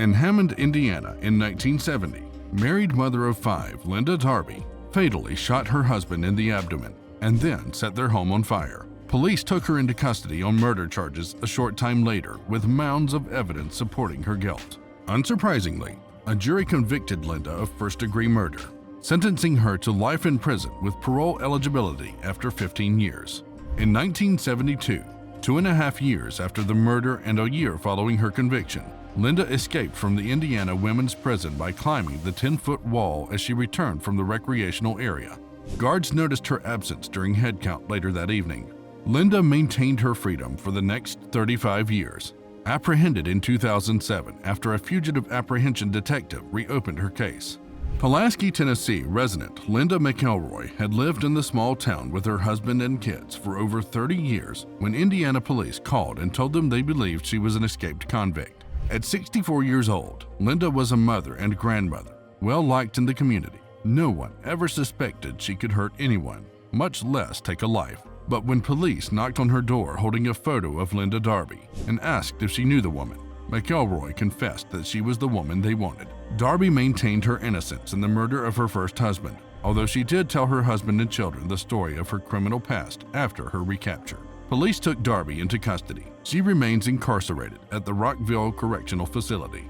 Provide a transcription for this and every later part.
In Hammond, Indiana in 1970, married mother of 5, Linda Darby, fatally shot her husband in the abdomen and then set their home on fire. Police took her into custody on murder charges a short time later with mounds of evidence supporting her guilt. Unsurprisingly, a jury convicted Linda of first-degree murder, sentencing her to life in prison with parole eligibility after 15 years. In 1972, 2.5 years after the murder and a year following her conviction, Linda escaped from the Indiana women's prison by climbing the 10-foot wall as she returned from the recreational area. Guards noticed her absence during head count later that evening. Linda maintained her freedom for the next 35 years. Apprehended in 2007 after a fugitive apprehension detective reopened her case. Pulaski, Tennessee resident Linda McElroy had lived in the small town with her husband and kids for over 30 years when Indiana police called and told them they believed she was an escaped convict. At 64 years old, Linda was a mother and grandmother, well liked in the community. No one ever suspected she could hurt anyone, much less take a life. But when police knocked on her door holding a photo of Linda Darby and asked if she knew the woman, McElroy confessed that she was the woman they wanted. Darby maintained her innocence in the murder of her first husband, although she did tell her husband and children the story of her criminal past after her recapture. Police took Darby into custody. She remains incarcerated at the Rockville Correctional Facility.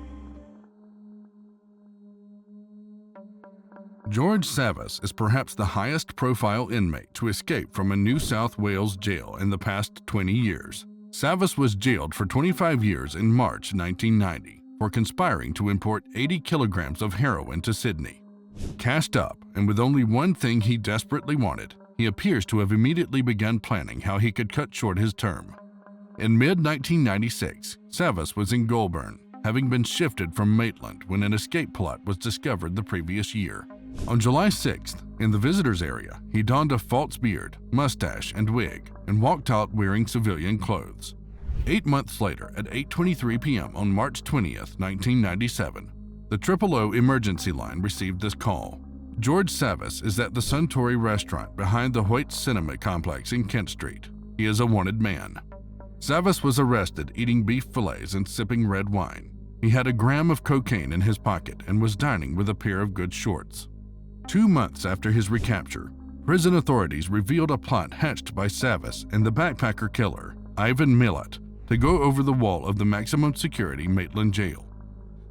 George Savas is perhaps the highest-profile inmate to escape from a New South Wales jail in the past 20 years. Savas was jailed for 25 years in March 1990 for conspiring to import 80 kilograms of heroin to Sydney. Cashed up and with only one thing he desperately wanted, he appears to have immediately begun planning how he could cut short his term. In mid-1996, Savas was in Goulburn, having been shifted from Maitland when an escape plot was discovered the previous year. On July 6th, in the visitors area, he donned a false beard, mustache, and wig, and walked out wearing civilian clothes. 8 months later, at 8:23 p.m. on March 20th, 1997, the 000 emergency line received this call. George Savas is at the Suntory restaurant behind the Hoyt Cinema complex in Kent Street. He is a wanted man. Savas was arrested eating beef fillets and sipping red wine. He had a gram of cocaine in his pocket and was dining with a pair of good shorts. 2 months after his recapture, prison authorities revealed a plot hatched by Savas and the backpacker killer, Ivan Millet, to go over the wall of the maximum security Maitland jail.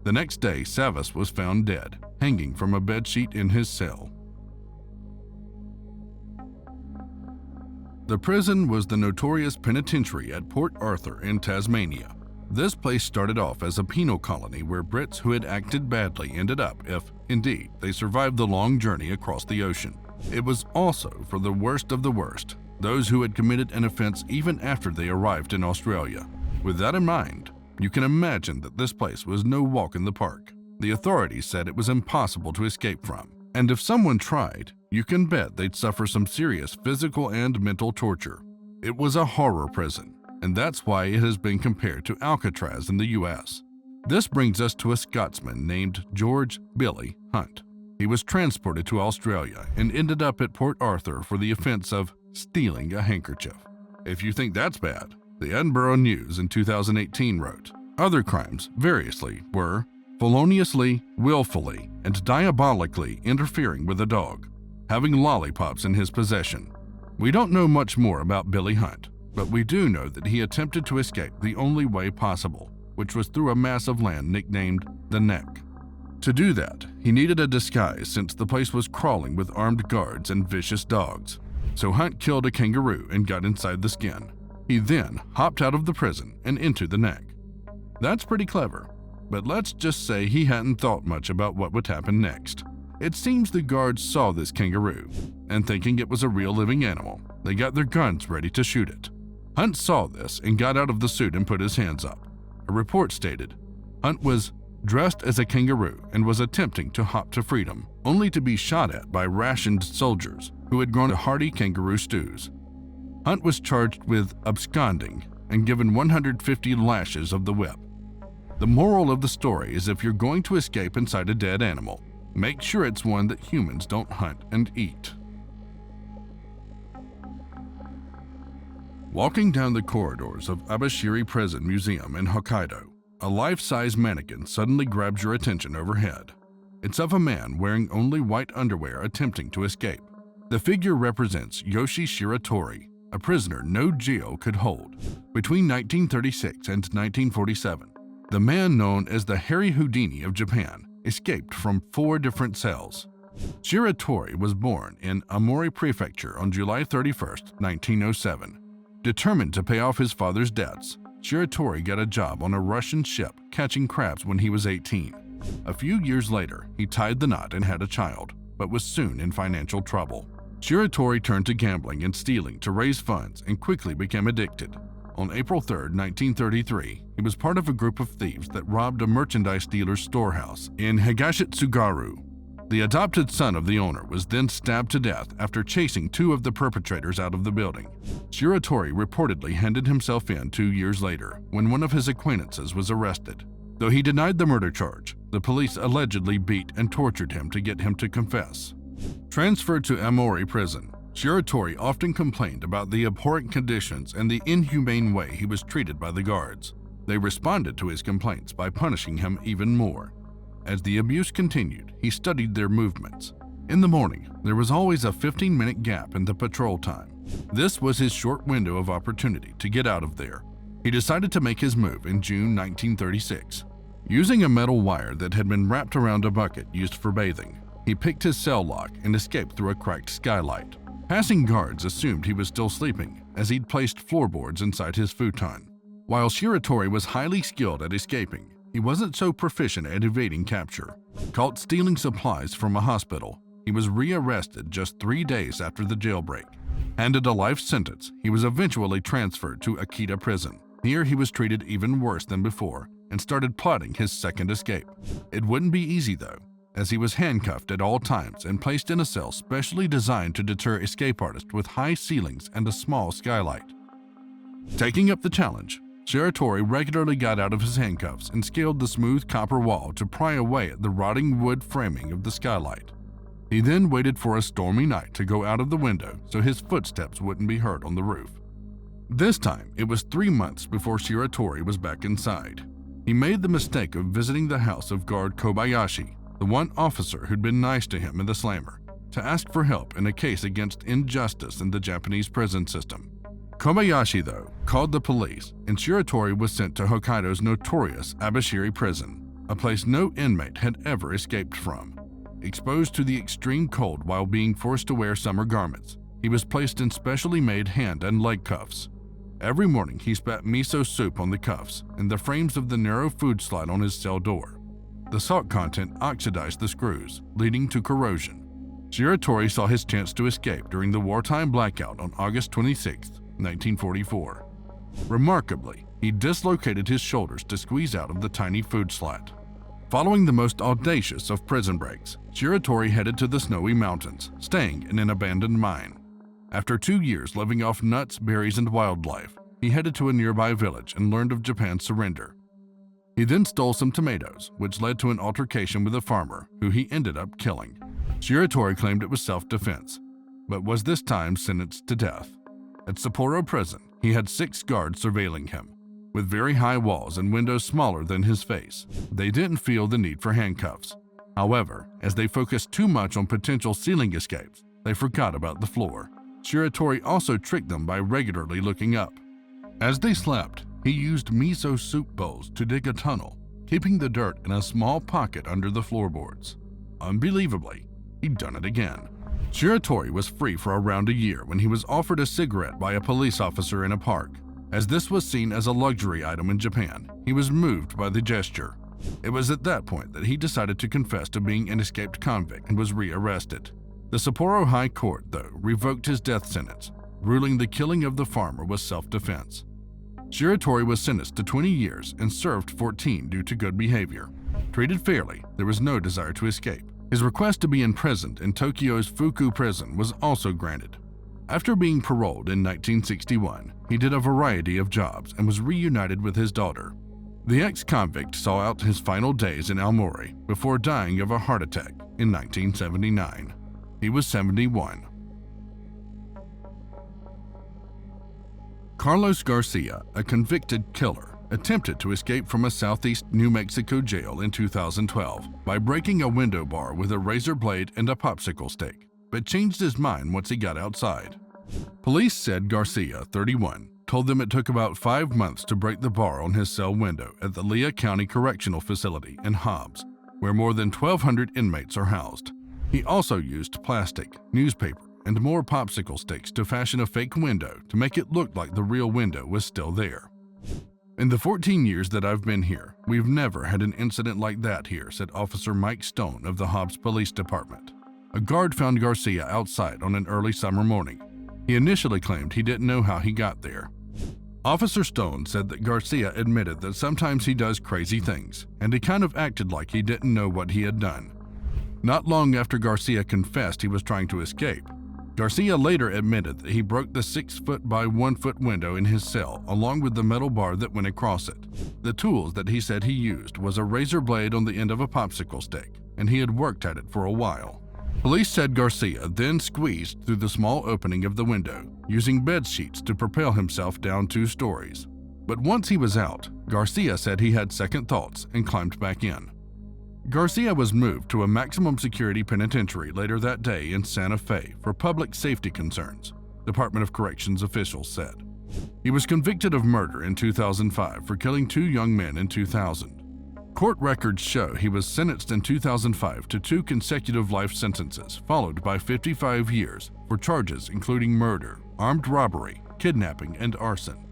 The next day, Savas was found dead, hanging from a bedsheet in his cell. The prison was the notorious penitentiary at Port Arthur in Tasmania. This place started off as a penal colony where Brits who had acted badly ended up if, indeed, they survived the long journey across the ocean. It was also for the worst of the worst, those who had committed an offense even after they arrived in Australia. With that in mind, you can imagine that this place was no walk in the park. The authorities said it was impossible to escape from, and if someone tried, you can bet they'd suffer some serious physical and mental torture. It was a horror prison, and that's why it has been compared to Alcatraz in the US. This brings us to a Scotsman named George "Billy" Hunt. He was transported to Australia and ended up at Port Arthur for the offense of stealing a handkerchief. If you think that's bad, the Edinburgh News in 2018 wrote, other crimes, variously, were feloniously, willfully, and diabolically interfering with a dog, having lollipops in his possession. We don't know much more about Billy Hunt, but we do know that he attempted to escape the only way possible, which was through a mass of land nicknamed the Neck. To do that, he needed a disguise since the place was crawling with armed guards and vicious dogs. So Hunt killed a kangaroo and got inside the skin. He then hopped out of the prison and into the Neck. That's pretty clever, but let's just say he hadn't thought much about what would happen next. It seems the guards saw this kangaroo, and thinking it was a real living animal, they got their guns ready to shoot it. Hunt saw this and got out of the suit and put his hands up. A report stated, Hunt was dressed as a kangaroo and was attempting to hop to freedom, only to be shot at by rationed soldiers who had grown hearty kangaroo stews. Hunt was charged with absconding and given 150 lashes of the whip. The moral of the story is if you're going to escape inside a dead animal, make sure it's one that humans don't hunt and eat. Walking down the corridors of Abashiri Prison Museum in Hokkaido, a life-size mannequin suddenly grabs your attention overhead. It's of a man wearing only white underwear attempting to escape. The figure represents Yoshi Shiratori, a prisoner no jail could hold. Between 1936 and 1947, the man known as the Harry Houdini of Japan escaped from 4 different cells. Shiratori was born in Aomori Prefecture on July 31, 1907. Determined to pay off his father's debts, Shiratori got a job on a Russian ship catching crabs when he was 18. A few years later, he tied the knot and had a child, but was soon in financial trouble. Shiratori turned to gambling and stealing to raise funds and quickly became addicted. On April 3, 1933, he was part of a group of thieves that robbed a merchandise dealer's storehouse in Higashitsugaru. The adopted son of the owner was then stabbed to death after chasing 2 of the perpetrators out of the building. Shiratori reportedly handed himself in 2 years later when one of his acquaintances was arrested. Though he denied the murder charge, the police allegedly beat and tortured him to get him to confess. Transferred to Aomori prison, Shiratori often complained about the abhorrent conditions and the inhumane way he was treated by the guards. They responded to his complaints by punishing him even more. As the abuse continued, he studied their movements. In the morning, there was always a 15-minute gap in the patrol time. This was his short window of opportunity to get out of there. He decided to make his move in June 1936. Using a metal wire that had been wrapped around a bucket used for bathing, he picked his cell lock and escaped through a cracked skylight. Passing guards assumed he was still sleeping, as he'd placed floorboards inside his futon. While Shiratori was highly skilled at escaping, he wasn't so proficient at evading capture. Caught stealing supplies from a hospital, he was rearrested just 3 days after the jailbreak. Handed a life sentence, he was eventually transferred to Akita prison. Here he was treated even worse than before and started plotting his second escape. It wouldn't be easy though, as he was handcuffed at all times and placed in a cell specially designed to deter escape artists with high ceilings and a small skylight. Taking up the challenge, Shiratori regularly got out of his handcuffs and scaled the smooth copper wall to pry away at the rotting wood framing of the skylight. He then waited for a stormy night to go out of the window so his footsteps wouldn't be heard on the roof. This time, it was 3 months before Shiratori was back inside. He made the mistake of visiting the house of guard Kobayashi, the one officer who'd been nice to him in the slammer, to ask for help in a case against injustice in the Japanese prison system. Kobayashi, though, called the police, and Shiratori was sent to Hokkaido's notorious Abashiri prison, a place no inmate had ever escaped from. Exposed to the extreme cold while being forced to wear summer garments, he was placed in specially made hand and leg cuffs. Every morning he spat miso soup on the cuffs and the frames of the narrow food slot on his cell door. The salt content oxidized the screws, leading to corrosion. Shiratori saw his chance to escape during the wartime blackout on August 26, 1944. Remarkably, he dislocated his shoulders to squeeze out of the tiny food slot. Following the most audacious of prison breaks, Shiratori headed to the snowy mountains, staying in an abandoned mine. After 2 years living off nuts, berries, and wildlife, he headed to a nearby village and learned of Japan's surrender. He then stole some tomatoes, which led to an altercation with a farmer, who he ended up killing. Shiratori claimed it was self-defense, but was this time sentenced to death. At Sapporo prison, he had 6 guards surveilling him, with very high walls and windows smaller than his face. They didn't feel the need for handcuffs. However, as they focused too much on potential ceiling escapes, they forgot about the floor. Shiratori also tricked them by regularly looking up. As they slept, he used miso soup bowls to dig a tunnel, keeping the dirt in a small pocket under the floorboards. Unbelievably, he'd done it again. Shiratori was free for around a year when he was offered a cigarette by a police officer in a park. As this was seen as a luxury item in Japan, he was moved by the gesture. It was at that point that he decided to confess to being an escaped convict and was rearrested. The Sapporo High Court, though, revoked his death sentence, ruling the killing of the farmer was self-defense. Shiratori was sentenced to 20 years and served 14 due to good behavior. Treated fairly, there was no desire to escape. His request to be imprisoned in Tokyo's Fuku prison was also granted. After being paroled in 1961, he did a variety of jobs and was reunited with his daughter. The ex-convict saw out his final days in Aomori before dying of a heart attack in 1979. He was 71. Carlos Garcia, a convicted killer, attempted to escape from a southeast New Mexico jail in 2012 by breaking a window bar with a razor blade and a popsicle stick, but changed his mind once he got outside. Police said Garcia, 31, told them it took about 5 months to break the bar on his cell window at the Lea County Correctional Facility in Hobbs, where more than 1,200 inmates are housed. He also used plastic, newspaper, and more popsicle sticks to fashion a fake window to make it look like the real window was still there. In the 14 years that I've been here, we've never had an incident like that here, said Officer Mike Stone of the Hobbs Police Department. A guard found Garcia outside on an early summer morning. He initially claimed he didn't know how he got there. Officer Stone said that Garcia admitted that sometimes he does crazy things, and he kind of acted like he didn't know what he had done. Not long after Garcia confessed he was trying to escape, Garcia later admitted that he broke the 6-foot by 1-foot window in his cell along with the metal bar that went across it. The tools that he said he used was a razor blade on the end of a popsicle stick, and he had worked at it for a while. Police said Garcia then squeezed through the small opening of the window, using bed sheets to propel himself down 2 stories. But once he was out, Garcia said he had second thoughts and climbed back in. Garcia was moved to a maximum security penitentiary later that day in Santa Fe for public safety concerns, Department of Corrections officials said. He was convicted of murder in 2005 for killing 2 young men in 2000. Court records show he was sentenced in 2005 to 2 consecutive life sentences, followed by 55 years for charges including murder, armed robbery, kidnapping, and arson.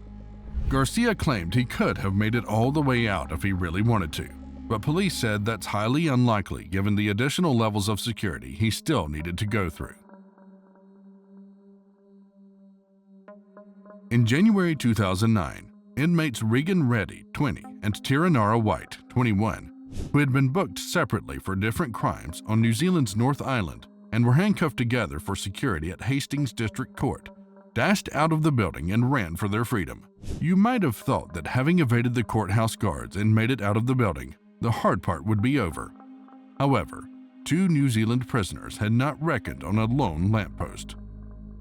Garcia claimed he could have made it all the way out if he really wanted to, but police said that's highly unlikely given the additional levels of security he still needed to go through. In January 2009, inmates Regan Reddy, 20, and Tiranara White, 21, who had been booked separately for different crimes on New Zealand's North Island and were handcuffed together for security at Hastings District Court, dashed out of the building and ran for their freedom. You might have thought that having evaded the courthouse guards and made it out of the building, the hard part would be over. However, 2 New Zealand prisoners had not reckoned on a lone lamppost.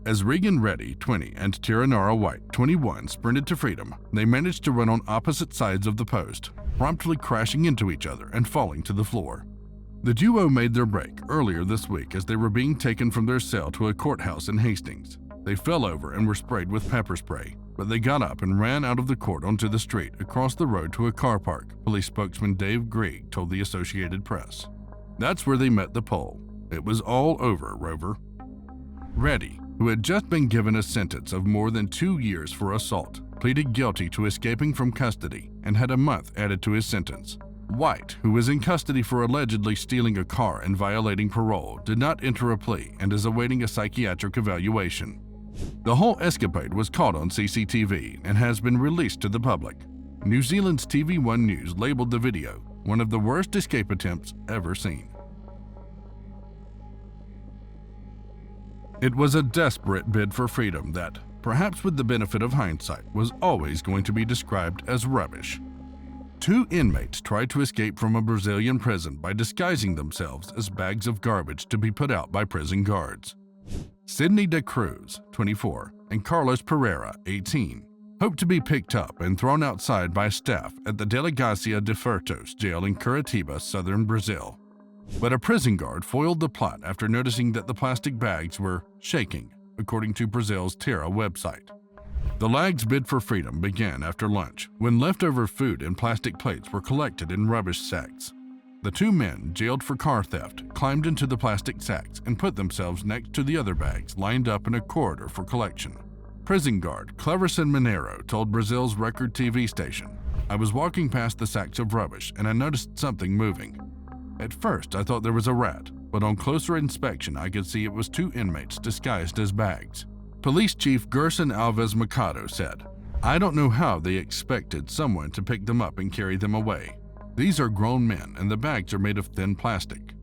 As Regan Reddy, 20, and Tiranara White, 21, sprinted to freedom, they managed to run on opposite sides of the post, promptly crashing into each other and falling to the floor. The duo made their break earlier this week as they were being taken from their cell to a courthouse in Hastings. They fell over and were sprayed with pepper spray, but they got up and ran out of the court onto the street across the road to a car park, police spokesman Dave Grieg told the Associated Press. That's where they met the pole. It was all over, Rover. Reddy, who had just been given a sentence of more than 2 years for assault, pleaded guilty to escaping from custody and had a month added to his sentence. White, who was in custody for allegedly stealing a car and violating parole, did not enter a plea and is awaiting a psychiatric evaluation. The whole escapade was caught on CCTV and has been released to the public. New Zealand's TV1 News labeled the video one of the worst escape attempts ever seen. It was a desperate bid for freedom that, perhaps with the benefit of hindsight, was always going to be described as rubbish. 2 inmates tried to escape from a Brazilian prison by disguising themselves as bags of garbage to be put out by prison guards. Sidney de Cruz, 24, and Carlos Pereira, 18, hoped to be picked up and thrown outside by staff at the Delegacia de Furtos jail in Curitiba, southern Brazil. But a prison guard foiled the plot after noticing that the plastic bags were shaking, according to Brazil's Terra website. The lag's bid for freedom began after lunch, when leftover food and plastic plates were collected in rubbish sacks. The 2 men, jailed for car theft, climbed into the plastic sacks and put themselves next to the other bags lined up in a corridor for collection. Prison guard Cleverson Mineiro told Brazil's Record TV station, "I was walking past the sacks of rubbish and I noticed something moving. At first I thought there was a rat, but on closer inspection I could see it was 2 inmates disguised as bags." Police Chief Gerson Alves Mercado said, "I don't know how they expected someone to pick them up and carry them away. These are grown men and the bags are made of thin plastic.